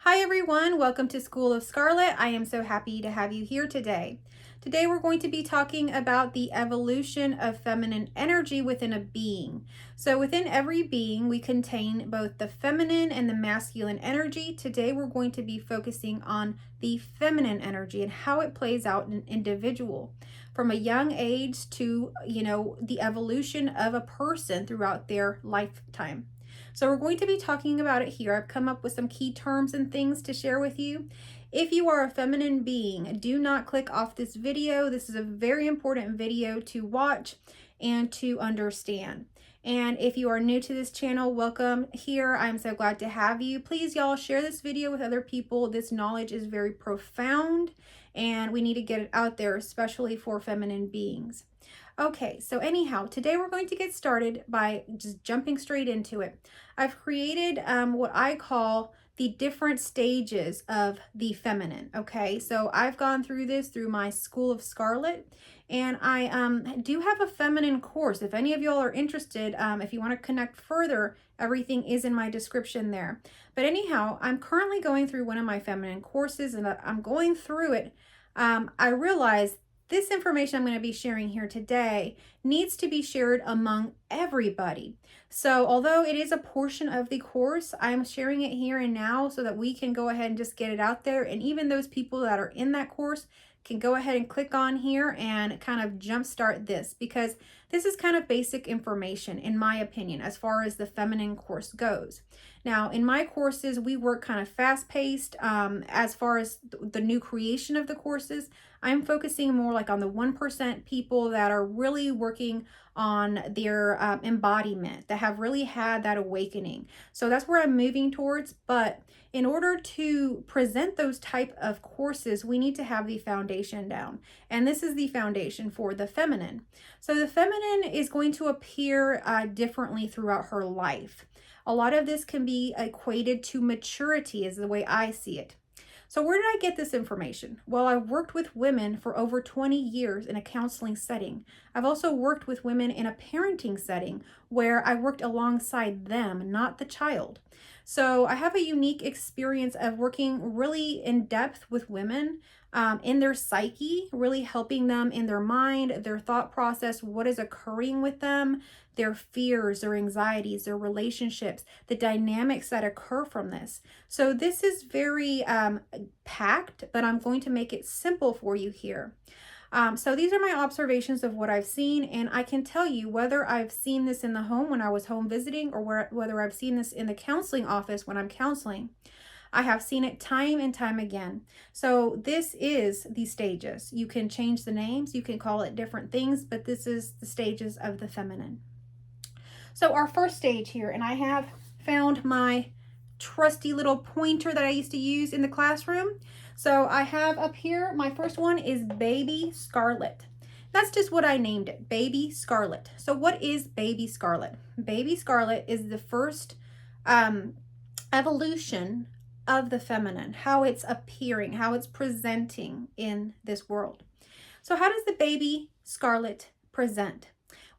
Hi everyone, welcome to School of Scarlet. I am so happy to have you here today. Today we're going to be talking about the evolution of feminine energy within a being. So within every being, we contain both the feminine and the masculine energy. Today we're going to be focusing on the feminine energy and how it plays out in an individual from a young age to, the evolution of a person throughout their lifetime. So we're going to be talking about it here. I've come up with some key terms and things to share with you. If you are a feminine being, do not click off this video. This is a very important video to watch and to understand. And if you are new to this channel, welcome here. I'm so glad to have you. Please, y'all, share this video with other people. This knowledge is very profound and we need to get it out there, especially for feminine beings. Okay, so anyhow, today we're going to get started by just jumping straight into it. I've created what I call the different stages of the feminine. Okay, so I've gone through this through my School of Scarlet, and I do have a feminine course. If any of y'all are interested, if you want to connect further, everything is in my description there. But anyhow, I'm currently going through one of my feminine courses, and I'm going through it. I realized this information I'm going to be sharing here today needs to be shared among everybody. So although it is a portion of the course, I'm sharing it here and now so that we can go ahead and just get it out there. And even those people that are in that course can go ahead and click on here and kind of jumpstart this, because this is kind of basic information in my opinion as far as the feminine course goes. Now in my courses, we work kind of fast-paced. As far as the new creation of the courses, I'm focusing more like on the 1% people that are really working on their embodiment, that have really had that awakening. So that's where I'm moving towards. But in order to present those type of courses, we need to have the foundation down. And this is the foundation for the feminine. So the feminine is going to appear differently throughout her life. A lot of this can be equated to maturity, is the way I see it. So where did I get this information? Well, I've worked with women for over 20 years in a counseling setting. I've also worked with women in a parenting setting where I worked alongside them, not the child. So I have a unique experience of working really in depth with women in their psyche, really helping them in their mind, their thought process, what is occurring with them, their fears, their anxieties, their relationships, the dynamics that occur from this. So this is very packed, but I'm going to make it simple for you here. So these are my observations of what I've seen, and I can tell you whether I've seen this in the home when I was home visiting or whether I've seen this in the counseling office when I'm counseling. I have seen it time and time again. So this is the stages. You can change the names, you can call it different things, but this is the stages of the feminine. So our first stage here, and I have found my trusty little pointer that I used to use in the classroom. So I have up here, my first one is Baby Scarlett. That's just what I named it, Baby Scarlett. So what is Baby Scarlett? Baby Scarlett is the first evolution of the feminine, how it's appearing, how it's presenting in this world. So how does the Baby Scarlett present?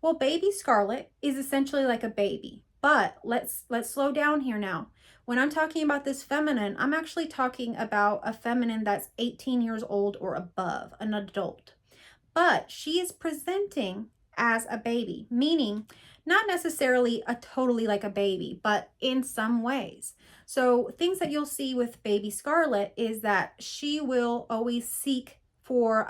Well, Baby Scarlett is essentially like a baby, but let's slow down here now. When I'm talking about this feminine, I'm actually talking about a feminine that's 18 years old or above, an adult. But she is presenting as a baby, meaning not necessarily totally like a baby, but in some ways. So things that you'll see with Baby Scarlett is that she will always seek for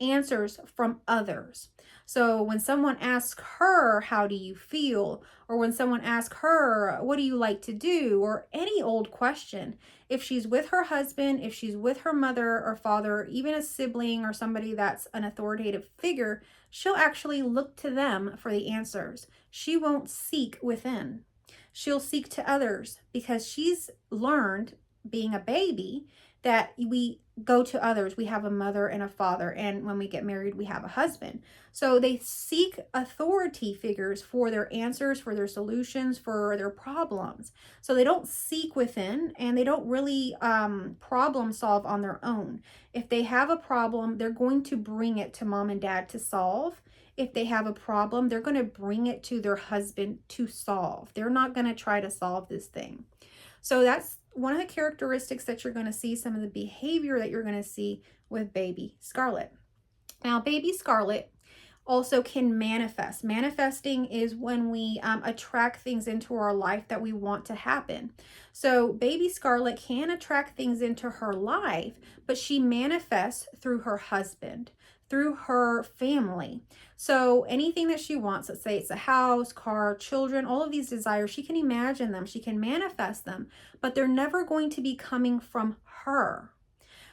answers from others. So when someone asks her, how do you feel? Or when someone asks her, what do you like to do? Or any old question, if she's with her husband, if she's with her mother or father, even a sibling or somebody that's an authoritative figure, she'll actually look to them for the answers. She won't seek within. She'll seek to others because she's learned, being a baby, that we go to others. We have a mother and a father, and when we get married, we have a husband. So they seek authority figures for their answers, for their solutions, for their problems. So they don't seek within, and they don't really problem solve on their own. If they have a problem, they're going to bring it to mom and dad to solve. If they have a problem, they're going to bring it to their husband to solve. They're not going to try to solve this thing. So that's one of the characteristics that you're going to see, some of the behavior that you're going to see with Baby Scarlett. Now, Baby Scarlett also can manifest. Manifesting is when we attract things into our life that we want to happen. So Baby Scarlett can attract things into her life, but she manifests through her husband, through her family. So anything that she wants, let's say it's a house, car, children, all of these desires, she can imagine them, she can manifest them, but they're never going to be coming from her.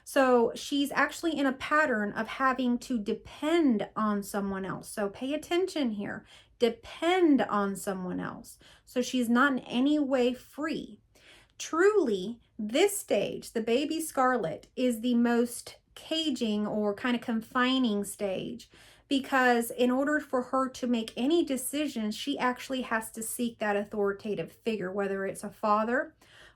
So she's actually in a pattern of having to depend on someone else. So pay attention here. Depend on someone else. So she's not in any way free. Truly, this stage, the Baby Scarlett, is the most caging or kind of confining stage, because in order for her to make any decisions, she actually has to seek that authoritative figure, whether it's a father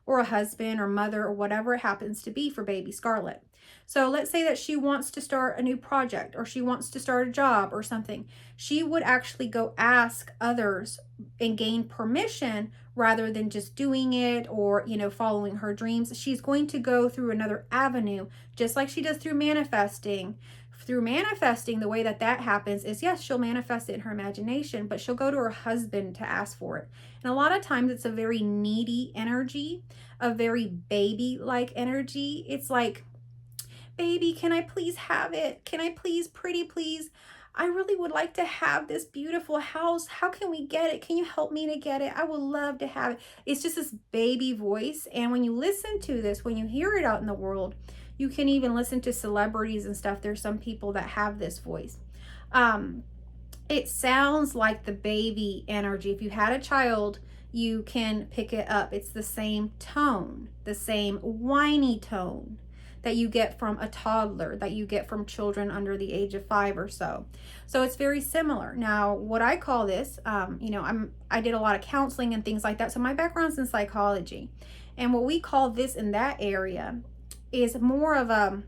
or a husband or mother or whatever it happens to be for Baby Scarlett. So let's say that she wants to start a new project, or she wants to start a job or something. She would actually go ask others and gain permission rather than just doing it or, following her dreams. She's going to go through another avenue, just like she does through manifesting. Through manifesting, the way that happens is, yes, she'll manifest it in her imagination, but she'll go to her husband to ask for it. And a lot of times it's a very needy energy, a very baby-like energy. It's like, baby, can I please have it? Can I please, pretty please? I really would like to have this beautiful house. How can we get it? Can you help me to get it? I would love to have it. It's just this baby voice. And when you listen to this, when you hear it out in the world, you can even listen to celebrities and stuff. There's some people that have this voice. It sounds like the baby energy. If you had a child, you can pick it up. It's the same tone, the same whiny tone that you get from a toddler, that you get from children under the age of 5 or so. So it's very similar. Now, what I call this, I did a lot of counseling and things like that. So my background's in psychology. And what we call this in that area is more of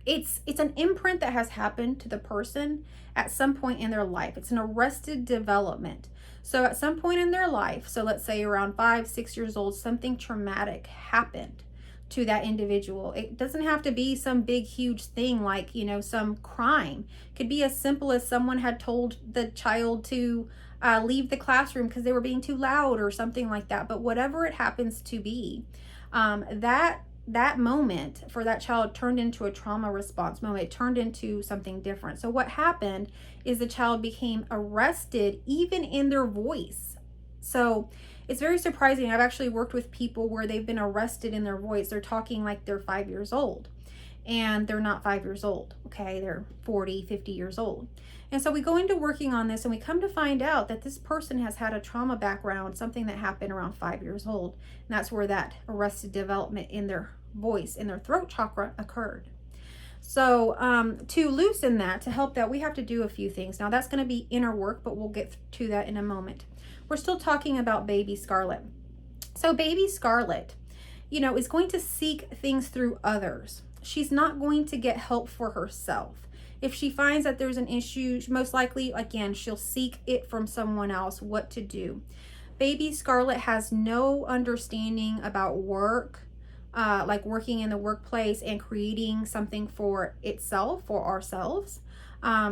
it's an imprint that has happened to the person at some point in their life. It's an arrested development. So at some point in their life, so let's say around 5, 6 years old, something traumatic happened to that individual. It doesn't have to be some big, huge thing like, some crime. It could be as simple as someone had told the child to leave the classroom because they were being too loud or something like that. But whatever it happens to be, that moment for that child turned into a trauma response moment. It turned into something different. So what happened is the child became arrested even in their voice. So it's very surprising. I've actually worked with people where they've been arrested in their voice. They're talking like they're 5 years old, and they're not 5 years old. Okay, they're 40, 50 years old. And so we go into working on this, and we come to find out that this person has had a trauma background, something that happened around 5 years old. And that's where that arrested development in their voice, in their throat chakra, occurred. So to loosen that, to help that, we have to do a few things. Now that's going to be inner work, but we'll get to that in a moment. We're still talking about Baby Scarlett. So Baby Scarlett, is going to seek things through others. She's not going to get help for herself. If she finds that there's an issue, most likely, again, she'll seek it from someone else, what to do. Baby Scarlett has no understanding about work, like working in the workplace and creating something for itself, for ourselves.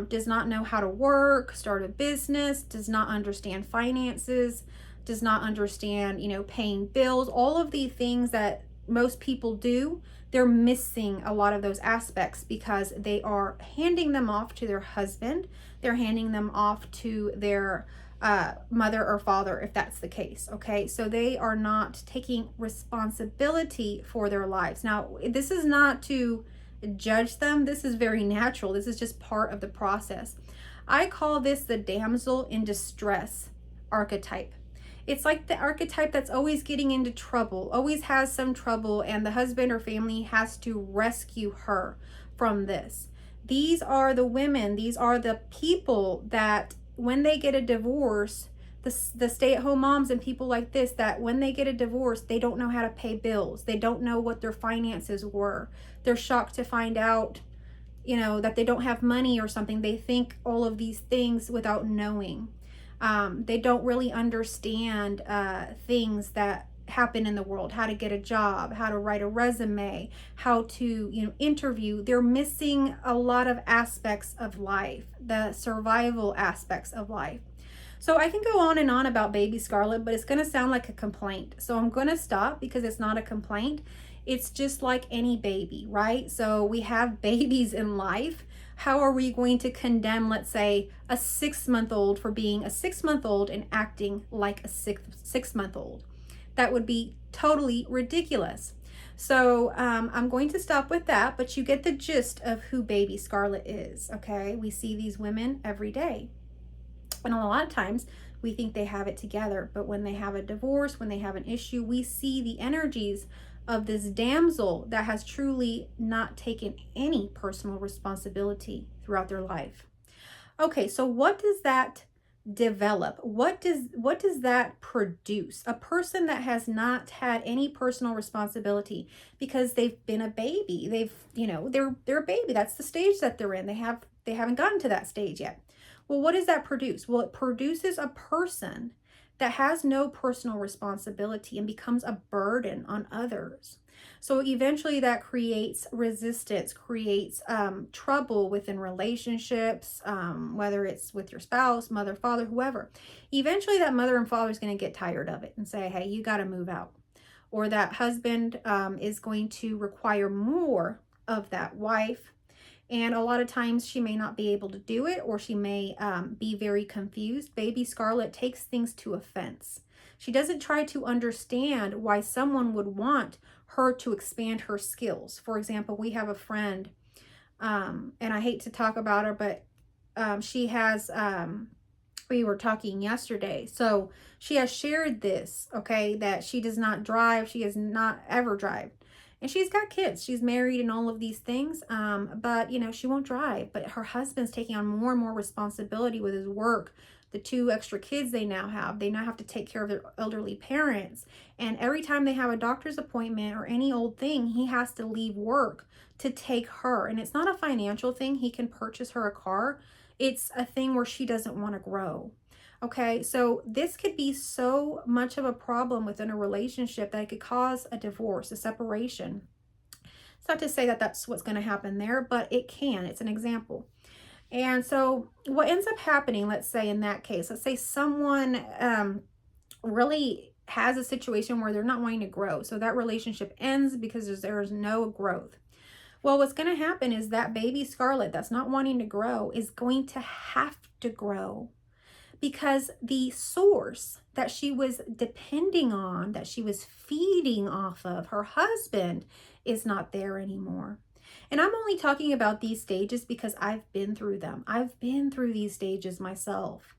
Does not know how to work, start a business, does not understand finances, does not understand, paying bills, all of the things that most people do. They're missing a lot of those aspects because they are handing them off to their husband. They're handing them off to their mother or father, if that's the case. Okay, so they are not taking responsibility for their lives. Now, this is not to judge them. This is very natural. This is just part of the process. I call this the damsel in distress archetype. It's like the archetype that's always getting into trouble, always has some trouble, and the husband or family has to rescue her from this. These are the women, these are the people that when they get a divorce, the stay-at-home moms and people like this, that when they get a divorce, they don't know how to pay bills. They don't know what their finances were. They're shocked to find out, that they don't have money or something. They think all of these things without knowing. They don't really understand things that happen in the world, how to get a job, how to write a resume, how to, interview. They're missing a lot of aspects of life, the survival aspects of life. So I can go on and on about Baby Scarlett, but it's going to sound like a complaint. So I'm going to stop because it's not a complaint. It's just like any baby, right? So we have babies in life. How are we going to condemn, let's say, a 6-month-old for being a 6-month-old and acting like a six-month-old? That would be totally ridiculous. So I'm going to stop with that, but you get the gist of who Baby Scarlett is, okay? We see these women every day. And a lot of times we think they have it together, but when they have a divorce, when they have an issue, we see the energies of this damsel that has truly not taken any personal responsibility throughout their life. Okay, so what does that develop? What does that produce? A person that has not had any personal responsibility because they've been a baby. They're a baby. That's the stage that they're in. They haven't gotten to that stage yet. Well, what does that produce? Well, it produces a person that has no personal responsibility and becomes a burden on others. So eventually that creates resistance, creates trouble within relationships, whether it's with your spouse, mother, father, whoever. Eventually that mother and father is going to get tired of it and say, hey, you got to move out. Or that husband is going to require more of that wife. And a lot of times she may not be able to do it, or she may be very confused. Baby Scarlett takes things to offense. She doesn't try to understand why someone would want her to expand her skills. For example, we have a friend, and I hate to talk about her, but she has, we were talking yesterday. So she has shared this, okay, that she does not drive. She has not ever drive. And she's got kids. She's married and all of these things. But, she won't drive. But her husband's taking on more and more responsibility with his work. The 2 extra kids they now have to take care of their elderly parents. And every time they have a doctor's appointment or any old thing, he has to leave work to take her. And it's not a financial thing. He can purchase her a car. It's a thing where she doesn't want to grow. Okay, so this could be so much of a problem within a relationship that it could cause a divorce, a separation. It's not to say that that's what's going to happen there, but it can. It's an example. And so what ends up happening, let's say in that case, let's say someone really has a situation where they're not wanting to grow. So that relationship ends because there's no growth. Well, what's going to happen is that Baby Scarlett that's not wanting to grow is going to have to grow, because the source that she was depending on, that she was feeding off of, her husband, is not there anymore. And I'm only talking about these stages because I've been through them. I've been through these stages myself.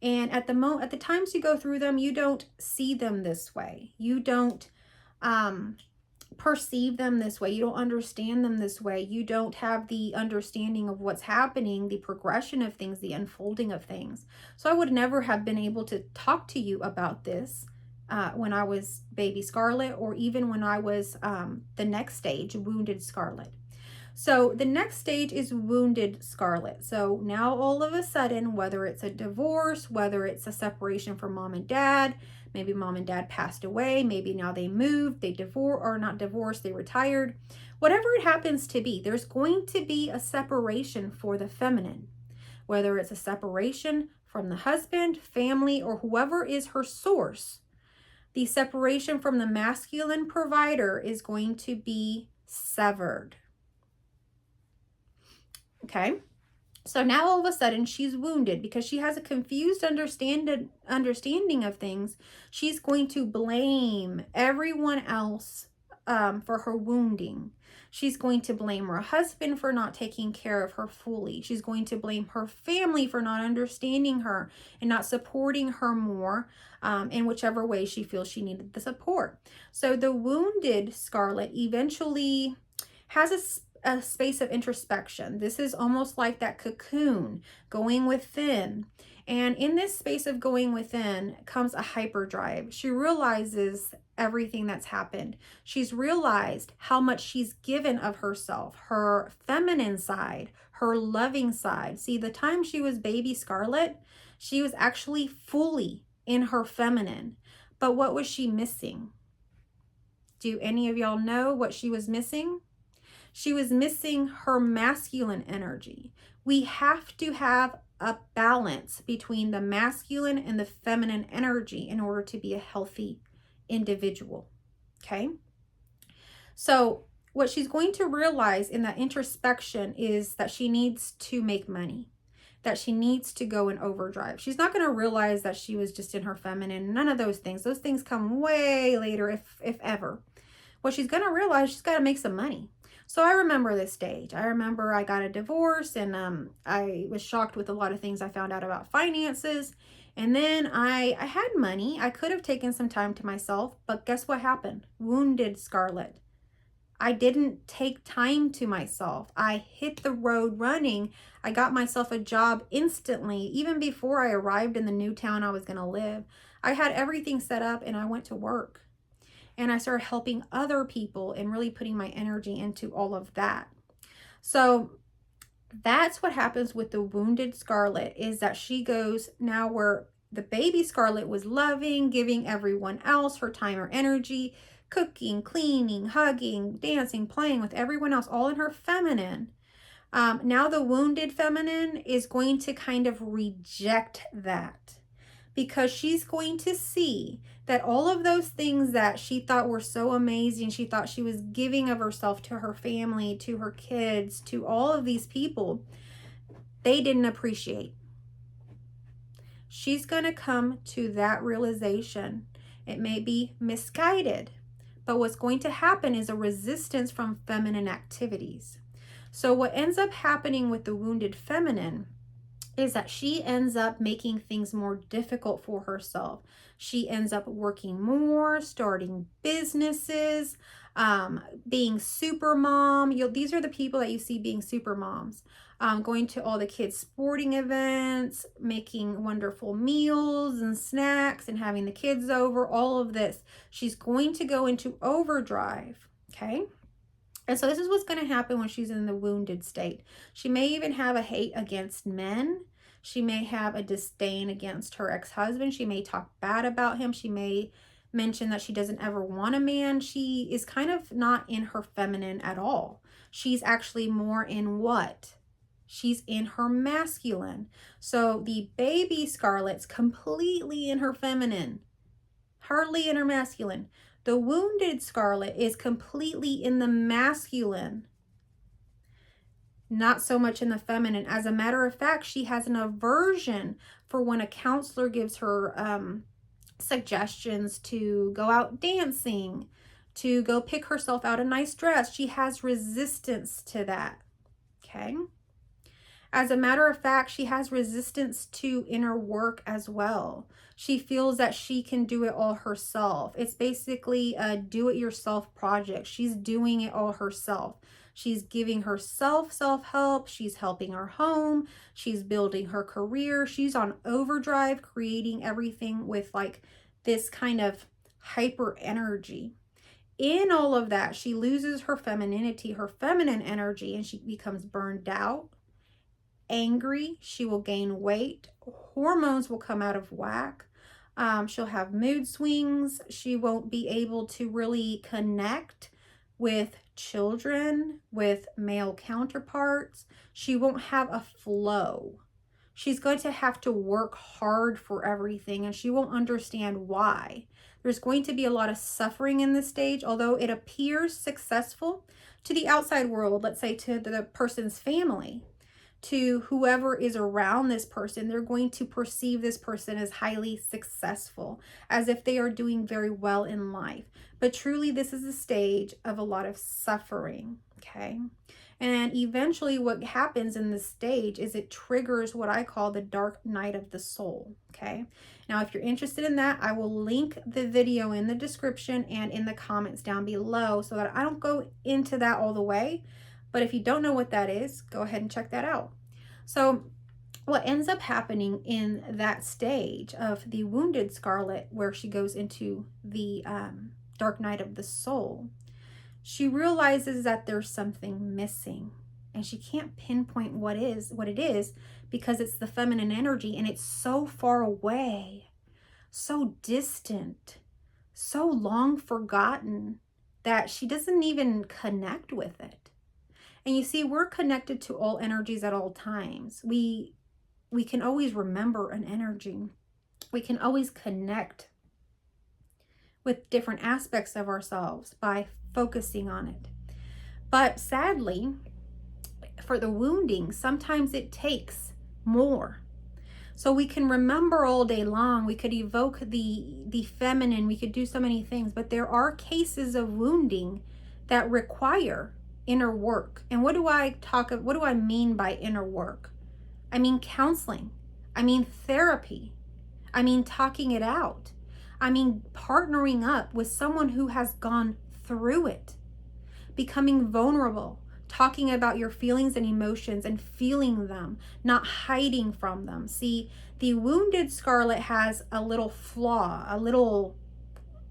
And at the times you go through them, you don't see them this way. You don't perceive them this way. You don't understand them this way. You don't have the understanding of what's happening, the progression of things, the unfolding of things. So I would never have been able to talk to you about this when I was Baby Scarlett, or even when I was the next stage, Wounded Scarlett. So the next stage is Wounded Scarlett. So now all of a sudden, whether it's a divorce, whether it's a separation from mom and dad, maybe mom and dad passed away, maybe now they moved, they divorced, or not divorced, they retired. Whatever it happens to be, there's going to be a separation for the feminine. Whether it's a separation from the husband, family, or whoever is her source, the separation from the masculine provider is going to be severed. Okay? So now all of a sudden she's wounded because she has a confused understanding of things. She's going to blame everyone else for her wounding. She's going to blame her husband for not taking care of her fully. She's going to blame her family for not understanding her and not supporting her more in whichever way she feels she needed the support. So the Wounded Scarlett eventually has a space of introspection. This is almost like that cocoon going within. And in this space of going within comes a hyperdrive. She realizes everything that's happened. She's realized how much she's given of herself, her feminine side, her loving side. See, the time she was Baby Scarlett, she was actually fully in her feminine. But what was she missing? Do any of y'all know what she was missing? She was missing her masculine energy. We have to have a balance between the masculine and the feminine energy in order to be a healthy individual. Okay? So, what she's going to realize in that introspection is that she needs to make money, that she needs to go in overdrive. She's not going to realize that she was just in her feminine. None of those things. Those things come way later, if ever. What she's going to realize, she's got to make some money. So I remember this stage. I remember I got a divorce, and I was shocked with a lot of things I found out about finances. And then I had money. I could have taken some time to myself, but guess what happened? Wounded Scarlett. I didn't take time to myself. I hit the road running. I got myself a job instantly, even before I arrived in the new town I was going to live. I had everything set up and I went to work. And I started helping other people and really putting my energy into all of that. So that's what happens with the wounded Scarlett, is that she goes now where the baby Scarlett was loving, giving everyone else her time or energy, cooking, cleaning, hugging, dancing, playing with everyone else, all in her feminine. Now the wounded feminine is going to kind of reject that, because she's going to see that all of those things that she thought were so amazing, she thought she was giving of herself to her family, to her kids, to all of these people, they didn't appreciate. She's going to come to that realization. It may be misguided, but what's going to happen is a resistance from feminine activities. So what ends up happening with the wounded feminine is that she ends up making things more difficult for herself. She ends up working more, starting businesses, being super mom. These are the people that you see being super moms. Going to all the kids' sporting events, making wonderful meals and snacks and having the kids over, all of this. She's going to go into overdrive, okay? And so this is what's going to happen when she's in the wounded state. She may even have a hate against men. She may have a disdain against her ex-husband. She may talk bad about him. She may mention that she doesn't ever want a man. She is kind of not in her feminine at all. She's actually more in what? She's in her masculine. So the baby Scarlett's completely in her feminine, hardly in her masculine. The wounded Scarlett is completely in the masculine, not so much in the feminine. As a matter of fact, she has an aversion for when a counselor gives her suggestions to go out dancing, to go pick herself out a nice dress. She has resistance to that, okay? As a matter of fact, she has resistance to inner work as well. She feels that she can do it all herself. It's basically a do-it-yourself project. She's doing it all herself. She's giving herself self-help. She's helping her home. She's building her career. She's on overdrive, creating everything with like this kind of hyper energy. In all of that, she loses her femininity, her feminine energy, and she becomes burned out, angry. She will gain weight. Hormones will come out of whack. She'll have mood swings. She won't be able to really connect with children, with male counterparts. She won't have a flow. She's going to have to work hard for everything, and she won't understand why. There's going to be a lot of suffering in this stage, although it appears successful to the outside world, let's say to the person's family, to whoever is around this person. They're going to perceive this person as highly successful, as if they are doing very well in life. But truly, this is a stage of a lot of suffering, okay? And eventually what happens in this stage is it triggers what I call the dark night of the soul, okay? Now, if you're interested in that, I will link the video in the description and in the comments down below so that I don't go into that all the way. But if you don't know what that is, go ahead and check that out. So what ends up happening in that stage of the wounded Scarlett, where she goes into the dark night of the soul, she realizes that there's something missing, and she can't pinpoint what it is, because it's the feminine energy, and it's so far away, so distant, so long forgotten. that she doesn't even connect with it. And you see, we're connected to all energies at all times. We can always remember an energy. We can always connect with different aspects of ourselves by focusing on it. But sadly, for the wounding, sometimes it takes more. So we can remember all day long, we could evoke the feminine, we could do so many things, but there are cases of wounding that require inner work. And what do I mean by inner work? I mean counseling. I mean therapy. I mean talking it out. I mean partnering up with someone who has gone through it, becoming vulnerable, talking about your feelings and emotions and feeling them, not hiding from them. See, the wounded Scarlet has a little flaw, a little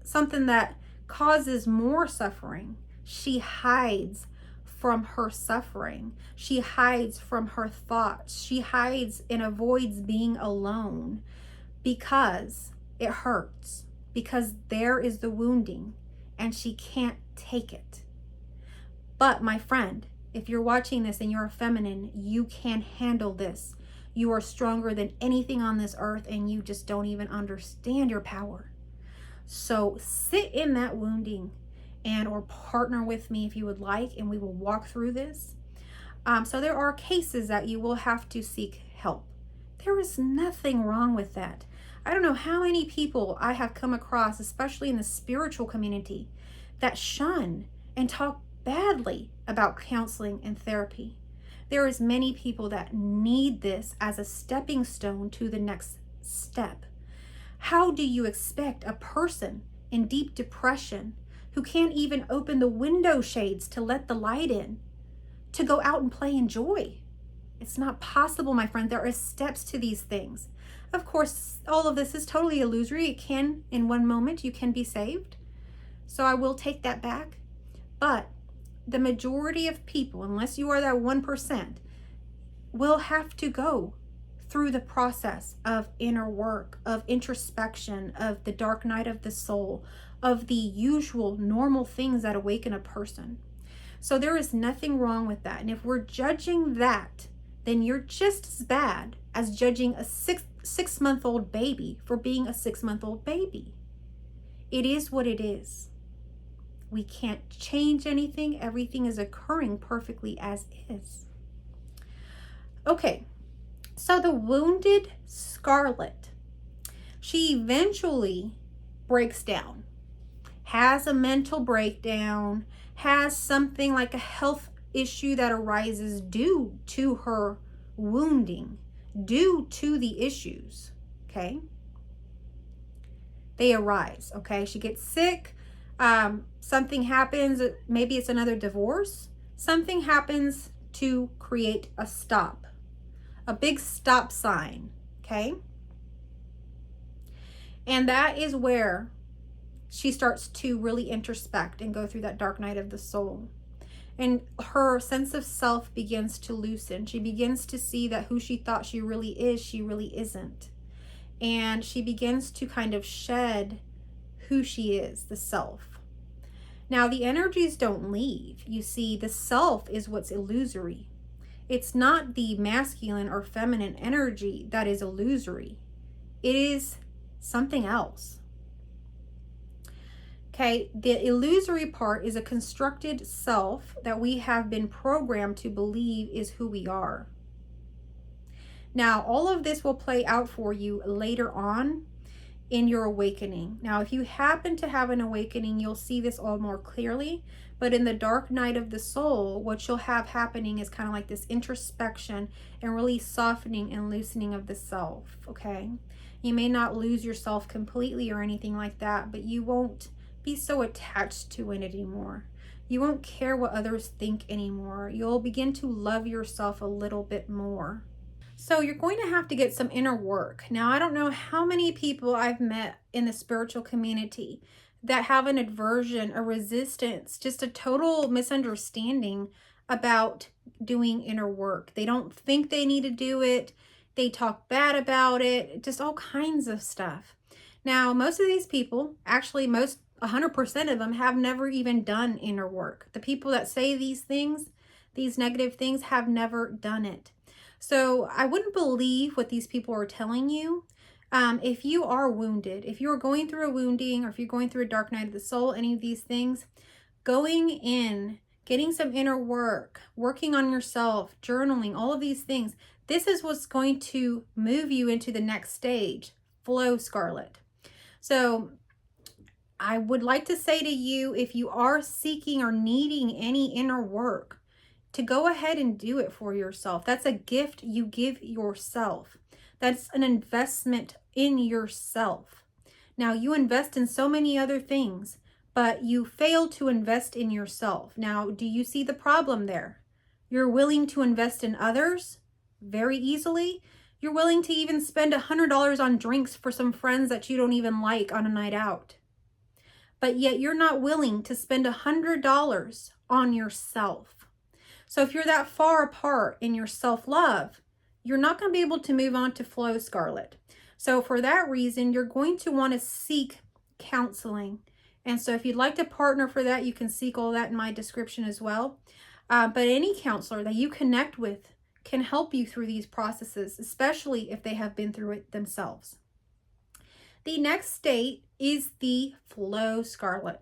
something that causes more suffering. She hides from her suffering. She hides from her thoughts. She hides and avoids being alone because it hurts, because there is the wounding and she can't take it. But my friend, if you're watching this and you're a feminine, you can handle this. You are stronger than anything on this earth and you just don't even understand your power. So sit in that wounding or partner with me if you would like, and we will walk through this. So there are cases that you will have to seek help. There is nothing wrong with that. I don't know how many people I have come across, especially in the spiritual community, that shun and talk badly about counseling and therapy. There is many people that need this as a stepping stone to the next step. How do you expect a person in deep depression who can't even open the window shades to let the light in to go out and play and joy? It's not possible, my friend. There are steps to these things. Of course, all of this is totally illusory. It can, in one moment, you can be saved. So I will take that back. But the majority of people, unless you are that 1%, will have to go through the process of inner work, of introspection, of the dark night of the soul, of the usual normal things that awaken a person. So there is nothing wrong with that. And if we're judging that, then you're just as bad as judging a six-month-old baby for being a 6-month-old baby. It is what it is. We can't change anything. Everything is occurring perfectly as is. Okay, so the wounded Scarlet, she eventually breaks down, has a mental breakdown, has something like a health issue that arises due to her wounding, due to the issues, okay? They arise, okay? She gets sick. Something happens, maybe it's another divorce. Something happens to create a stop, a big stop sign, okay? And that is where she starts to really introspect and go through that dark night of the soul. And her sense of self begins to loosen. She begins to see that who she thought she really is, she really isn't. And she begins to kind of shed who she is, the self. Now, the energies don't leave. You see, the self is what's illusory. It's not the masculine or feminine energy that is illusory. It is something else. Okay, the illusory part is a constructed self that we have been programmed to believe is who we are. Now, all of this will play out for you later on in your awakening. Now, if you happen to have an awakening, you'll see this all more clearly. But in the dark night of the soul, what you'll have happening is kind of like this introspection and really softening and loosening of the self, okay? You may not lose yourself completely or anything like that, but you won't be so attached to it anymore. You won't care what others think anymore. You'll begin to love yourself a little bit more. So you're going to have to get some inner work. Now, I don't know how many people I've met in the spiritual community that have an aversion, a resistance, just a total misunderstanding about doing inner work. They don't think they need to do it. They talk bad about it, just all kinds of stuff. Now, most of these people, actually most 100% of them have never even done inner work. The people that say these things, these negative things, have never done it. So I wouldn't believe what these people are telling you. If you are wounded, if you're going through a wounding, or if you're going through a dark night of the soul, any of these things, going in, getting some inner work, working on yourself, journaling, all of these things, this is what's going to move you into the next stage, flow, Scarlett. So I would like to say to you, if you are seeking or needing any inner work, to go ahead and do it for yourself. That's a gift you give yourself. That's an investment in yourself. Now, you invest in so many other things, but you fail to invest in yourself. Now, do you see the problem there? You're willing to invest in others very easily. You're willing to even spend $100 on drinks for some friends that you don't even like on a night out. But yet you're not willing to spend $100 on yourself. So if you're that far apart in your self-love, you're not going to be able to move on to flow, Scarlett. So for that reason, you're going to want to seek counseling. And so if you'd like to partner for that, you can seek all that in my description as well. But any counselor that you connect with can help you through these processes, especially if they have been through it themselves. The next state is the flow, Scarlett.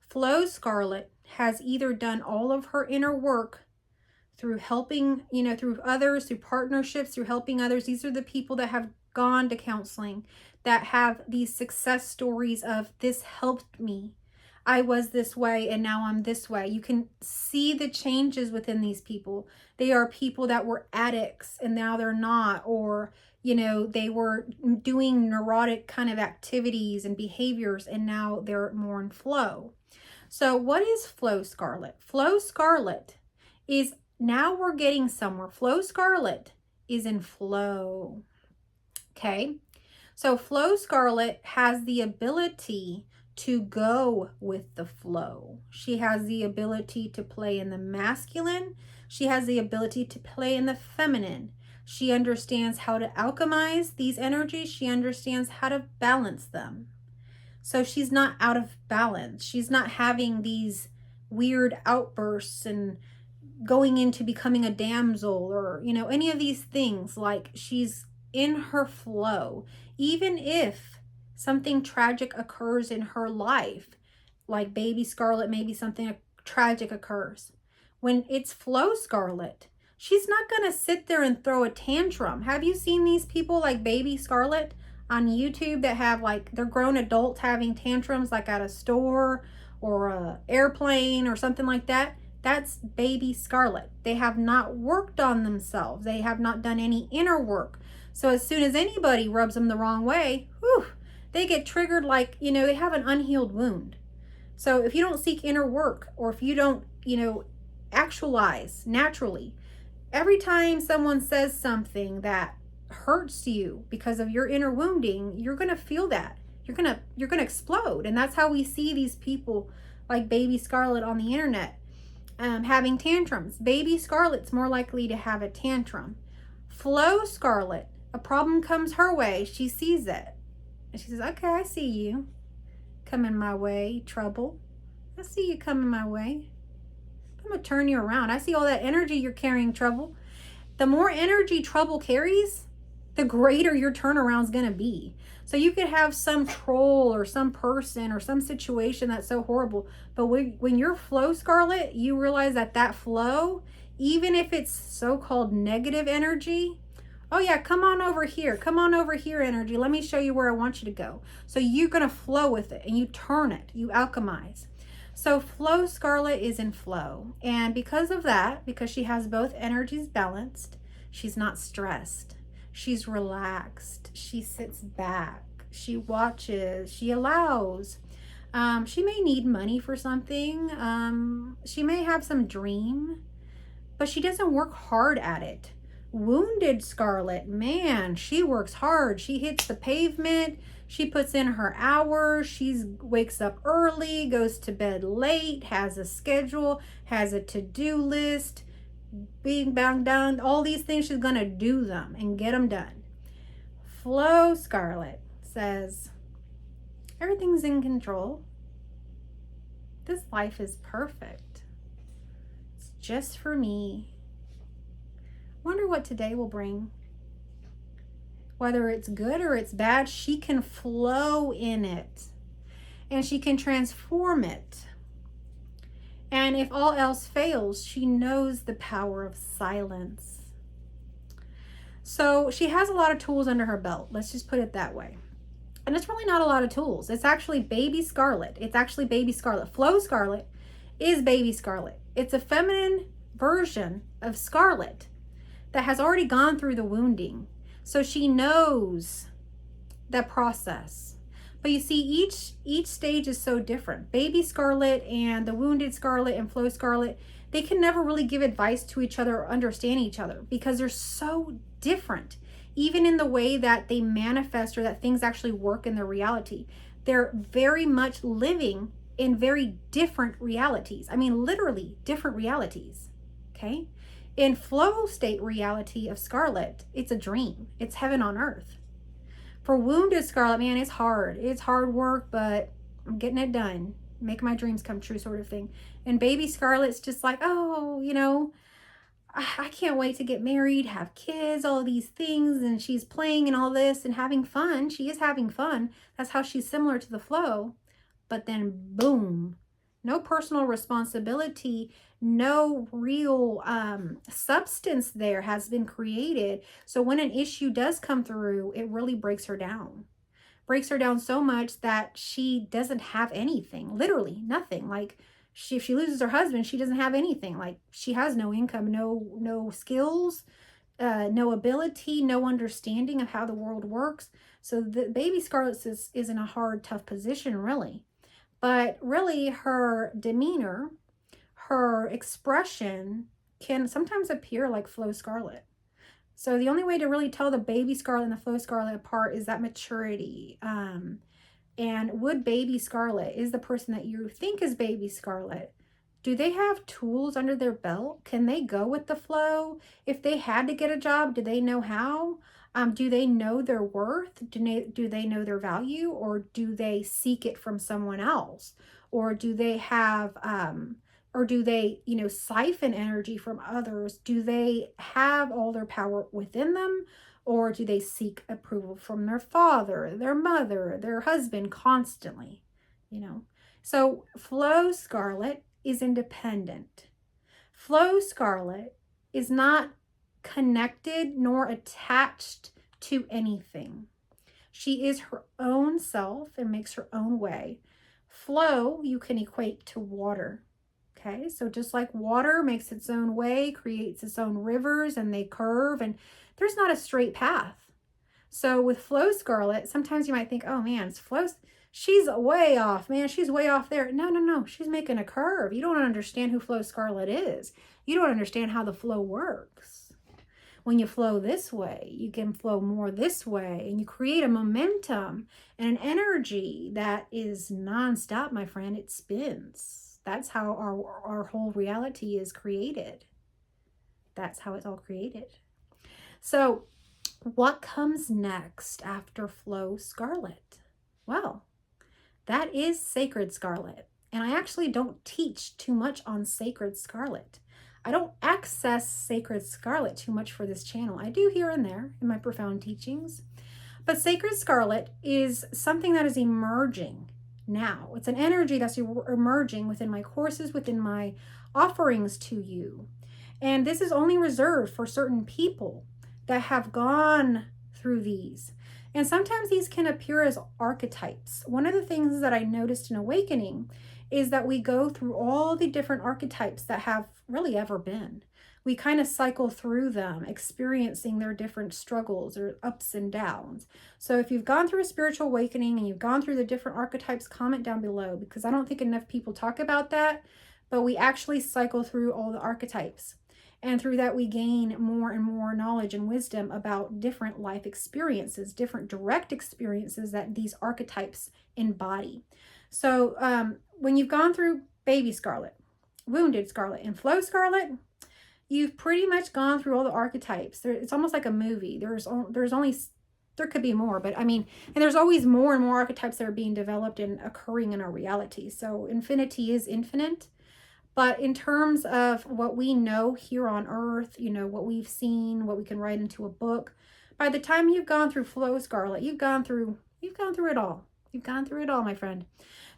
Flow, Scarlett has either done all of her inner work through helping, through others, through partnerships, through helping others. These are the people that have gone to counseling, that have these success stories of, this helped me. I was this way and now I'm this way. You can see the changes within these people. They are people that were addicts and now they're not, or they were doing neurotic kind of activities and behaviors and now they're more in flow. So what is flow, Scarlett? Flow, Scarlett is, now we're getting somewhere. Flow, Scarlett is in flow. Okay. So flow, Scarlett has the ability to go with the flow. She has the ability to play in the masculine. She has the ability to play in the feminine. She understands how to alchemize these energies. She understands how to balance them. So she's not out of balance. She's not having these weird outbursts and going into becoming a damsel or, any of these things. Like, she's in her flow. Even if something tragic occurs in her life, like Baby Scarlett, maybe something tragic occurs. When it's flow, Scarlett, she's not going to sit there and throw a tantrum. Have you seen these people like Baby Scarlett on YouTube that have, like, they're grown adults having tantrums, like at a store or a airplane or something like that? That's Baby Scarlett. They have not worked on themselves. They have not done any inner work. So as soon as anybody rubs them the wrong way, whew, they get triggered like, they have an unhealed wound. So if you don't seek inner work, or if you don't, actualize naturally, every time someone says something that hurts you because of your inner wounding, you're going to feel that. You're going to explode. And that's how we see these people like Baby Scarlett on the internet having tantrums. Baby Scarlett's more likely to have a tantrum. Flow, Scarlett, a problem comes her way, she sees it. And she says, okay, I see you coming my way, trouble. I see you coming my way. I'm going to turn you around. I see all that energy you're carrying, trouble. The more energy trouble carries, the greater your turnaround's going to be. So you could have some troll or some person or some situation that's so horrible. But when you're flow, Scarlett, you realize that flow, even if it's so-called negative energy, oh yeah, come on over here. Come on over here, energy. Let me show you where I want you to go. So you're going to flow with it and you turn it. You alchemize. So flow, Scarlett is in flow. And because of that, because she has both energies balanced, she's not stressed. She's relaxed. She sits back. She watches. She allows. She may need money for something. She may have some dream, but she doesn't work hard at it. Wounded Scarlett, man, she works hard. She hits the pavement. She puts in her hours. She wakes up early, goes to bed late, has a schedule, has a to-do list, bing, bang, done. All these things, she's going to do them and get them done. Flow, Scarlett says, everything's in control. This life is perfect. It's just for me. Wonder what today will bring. Whether it's good or it's bad, she can flow in it and she can transform it. And if all else fails, she knows the power of silence. So she has a lot of tools under her belt. Let's just put it that way. And it's really not a lot of tools. It's actually Baby Scarlett. It's actually Baby Scarlett. Flow Scarlett is Baby Scarlett. It's a feminine version of Scarlett that has already gone through the wounding. So she knows that process. But you see, each stage is so different. Baby Scarlett and the wounded Scarlett and Flow Scarlett, they can never really give advice to each other or understand each other because they're so different. Even in the way that they manifest or that things actually work in their reality. They're very much living in very different realities. I mean, literally different realities, okay? In flow state reality of Scarlett, it's a dream. It's heaven on earth. For wounded Scarlett, man, it's hard. It's hard work, but I'm getting it done. Make my dreams come true sort of thing. And Baby Scarlett's just like, oh, you know, I can't wait to get married, have kids, all these things. And she's playing and all this and having fun. She is having fun. That's how she's similar to the flow. But then boom, no personal responsibility, no real substance there has been created. So when an issue does come through, it really breaks her down. Breaks her down so much that she doesn't have anything, literally nothing. Like if she loses her husband, she doesn't have anything. Like she has no income, no skills, no ability, no understanding of how the world works. So the Baby Scarlett is in a hard, tough position, really. But really her demeanor, her expression can sometimes appear like Flow Scarlett. So the only way to really tell the Baby Scarlett and the Flow Scarlett apart is that maturity. And would Baby Scarlett, is the person that you think is Baby Scarlett, do they have tools under their belt? Can they go with the flow? If they had to get a job, do they know how? Do they know their worth? Do they know their value? Or do they seek it from someone else? Or do they have, or do they, you know, siphon energy from others? Do they have all their power within them? Or do they seek approval from their father, their mother, their husband constantly, you know? So Flow Scarlett is independent. Flow Scarlett is not connected nor attached to anything. She is her own self and makes her own way. Flow you can equate to water. Okay, so just like water makes its own way, creates its own rivers, and they curve, and there's not a straight path. So with Flow Scarlett, sometimes you might think, oh man, it's Flow, she's way off, man, she's way off there. No, she's making a curve. You don't understand who Flow Scarlett is. You don't understand how the flow works. When you flow this way, you can flow more this way, and you create a momentum and an energy that is nonstop, my friend. It spins. That's how our whole reality is created. That's how it's all created. So what comes next after Flow Scarlett? Well, that is Sacred Scarlett. And I actually don't teach too much on Sacred Scarlett. I don't access Sacred Scarlett too much for this channel. I do here and there in my profound teachings. But Sacred Scarlett is something that is emerging now. It's an energy that's emerging within my courses, within my offerings to you. And this is only reserved for certain people that have gone through these. And sometimes these can appear as archetypes. One of the things that I noticed in awakening is that we go through all the different archetypes that have really ever been. We kind of cycle through them, experiencing their different struggles or ups and downs. So if you've gone through a spiritual awakening and you've gone through the different archetypes, comment down below, because I don't think enough people talk about that, but we actually cycle through all the archetypes. And through that, we gain more and more knowledge and wisdom about different life experiences, different direct experiences that these archetypes embody. So when you've gone through Baby Scarlett, Wounded Scarlett, and Flow Scarlett, you've pretty much gone through all the archetypes. It's almost like a movie. There's only There could be more, but I mean, and there's always more and more archetypes that are being developed and occurring in our reality. So infinity is infinite. But in terms of what we know here on earth, you know, what we've seen, what we can write into a book, by the time you've gone through Flow, Scarlett, you've gone through it all. You've gone through it all, my friend.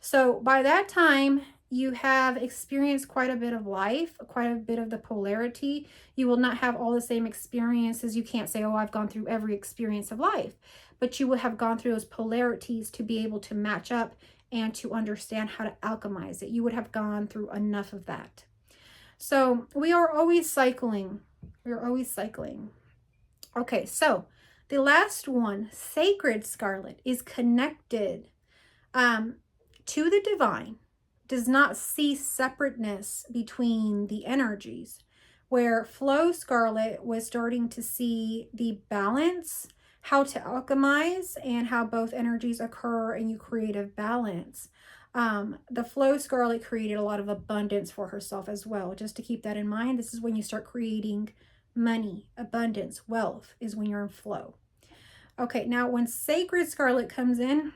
So by that time, you have experienced quite a bit of life, quite a bit of the polarity. You will not have all the same experiences. You can't say, oh, I've gone through every experience of life, but you will have gone through those polarities to be able to match up and to understand how to alchemize it. You would have gone through enough of that. So we are always cycling. We are always cycling. Okay, so the last one, Sacred Scarlet, is connected to the divine, does not see separateness between the energies, where Flow Scarlet was starting to see the balance, how to alchemize, and how both energies occur and you create a balance. The Flow Scarlet created a lot of abundance for herself as well. Just to keep that in mind, this is when you start creating money, abundance, wealth, is when you're in flow. Okay, now when Sacred Scarlet comes in,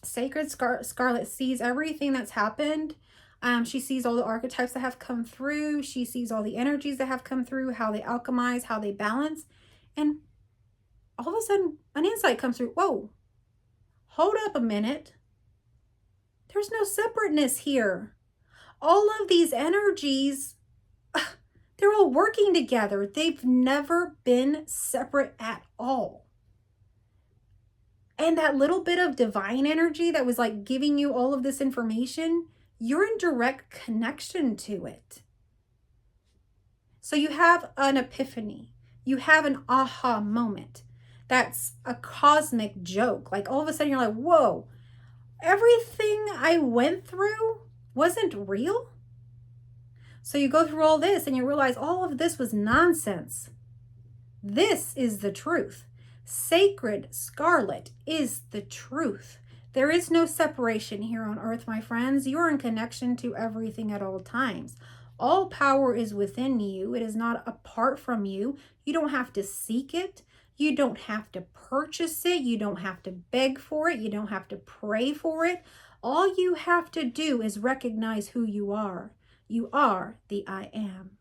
Sacred Scarlet sees everything that's happened. She sees all the archetypes that have come through. She sees all the energies that have come through, how they alchemize, how they balance. And all of a sudden, an insight comes through. Whoa, hold up a minute. There's no separateness here. All of these energies, they're all working together. They've never been separate at all. And that little bit of divine energy that was like giving you all of this information, you're in direct connection to it. So you have an epiphany. You have an aha moment. That's a cosmic joke. Like all of a sudden you're like, whoa, everything I went through wasn't real. So you go through all this and you realize all of this was nonsense. This is the truth. Sacred Scarlet is the truth. There is no separation here on earth, my friends. You're in connection to everything at all times. All power is within you. It is not apart from you. You don't have to seek it. You don't have to purchase it. You don't have to beg for it. You don't have to pray for it. All you have to do is recognize who you are. You are the I Am.